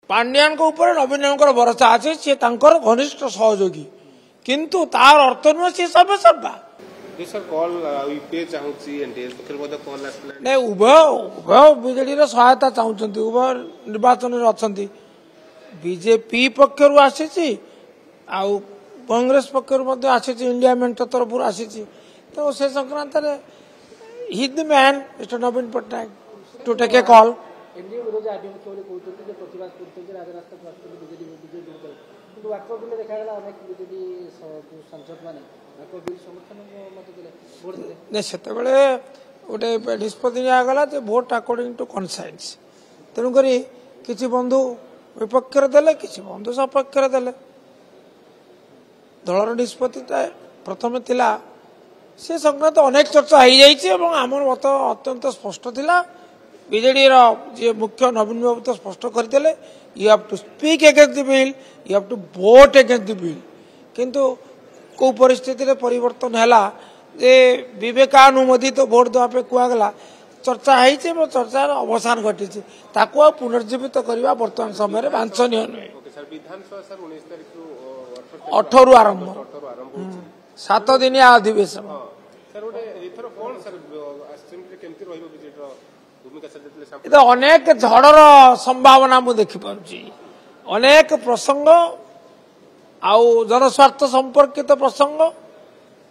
पांड्यान को ऊपर नवीन भरोसा अच्छे सी घनिष्ठ सहयोगी किंतु तार अर्थ नुह सी सर्वे सर्वा नहीं उभय उभय बीजेडी सहायता चाहते उभय निर्वाचन अच्छा बीजेपी पक्षर आसी कांग्रेस पक्षर आसी इंडिया मेंट तरफ आसी तो से संक्रांत ही the man mister Naveen Patnaik to take a call गोटे निष्पत्ति निगला भोट अकॉर्डिंग टू कनसाइंस तेणुक किसी बंधु विपक्ष देले किसी बंधु सपक्ष देले दलर निष्पत्ति प्रथम थिला से संक्रांत अनेक चर्चा हो जाइए आम मत अत्यंत स्पष्ट थिला बीजेडी जी मुख्य नवीन बाबू तो स्पष्ट करते you have to speak against the bill you have to vote against the bill किंतु को परिस्थिति रे परिवर्तन हैला जे विवेकानुमोदित वोट देवाई कहगला चर्चा है चर्चार अवसान घटी पुनर्जीवित करवा बर्तमान समय वांछनीय नुहे 18 आरंभ 7 दिनिया अधिवेशन अनेक झड़र संभावना मुझे देखिपी अनेक प्रसंग आउ जनस्वार्थ संपर्कित प्रसंग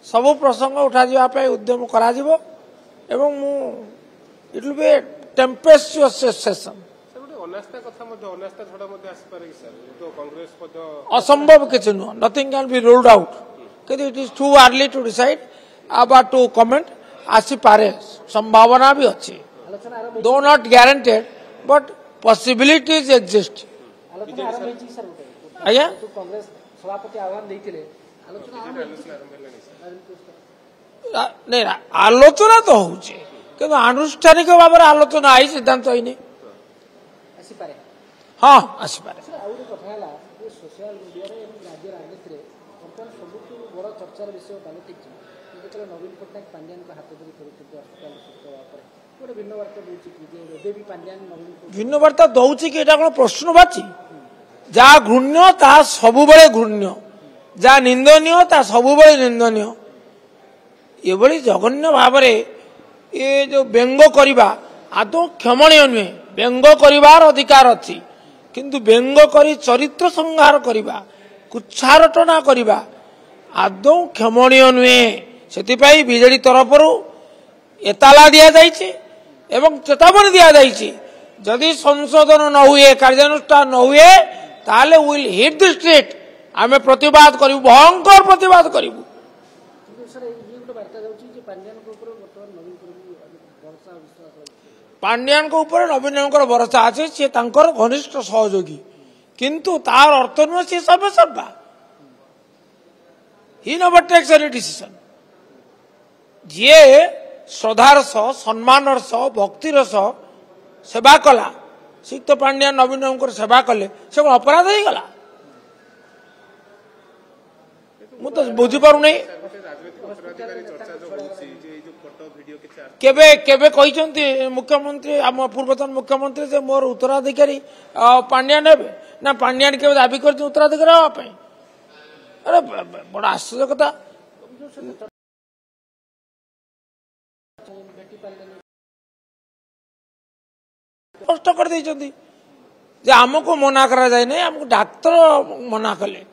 सबु प्रसंग उठा जावाई उद्यम करा एवं it will be tempestuous session असंभव किसी नुह nothing can be ruled out किंतु it is too early to decide about to comment आसी पारे संभावना भी अच्छी दो not guaranteed but possibilities exist आज्ञा नहीं आलोचना तो होची कि आनुष्ठानिक भाव में आलोचना आई सिद्धांत आई हाँ आसपारे भिन्न वार्ता दौची कि कौन प्रश्नवाची जहाँ घृण्य ता सब घृण्य जहाँ निंदनीय ता सब निंदनीय ये जघन्य भाव ये जो व्यंग करवा आदौ क्षमणीय नुहे व्यंग करार अधिकार अच्छी किंतु व्यंग करी चरित्र संहार करवा कुच्छारटना करवा आदौ क्षमणीय नुहे से बीजेडी तरफ एताला दि जाइए एवं चेतावनी दि जाइए जदि संशोधन न हुए कार्यानुष्ठान न हुए ताले विल हिट द स्ट्रीट आम प्रतिवाद करूँ भयंकर प्रतिवाद करूँ पांड्यान को ऊपर नवीन भरोसा अच्छे सी घनिष्ठ सहयोगी किंतु तार अर्थ नुह सी सर्वे सर्वा ही नेवर टेक्स एनी डिसीजन जी श्रद्धार सह सम्मानर सह भक्तिर सह सेवा कला सिक्त पांड्यान नवीन सेवा कले से कौन अपराध हो गला मु तो बुझीपार नहीं केबे केबे कहते मुख्यमंत्री आम पूर्वतन मुख्यमंत्री से मोर उत्तराधिकारी पांड्यान हे ना पांड्यान के दाबी कर उत्तराधिकारी हाँपाई अरे बड़ा आश्चर्य कथा स्पष्ट कर आमको मना करा जाए नहीं आमको डाक्तर मना कले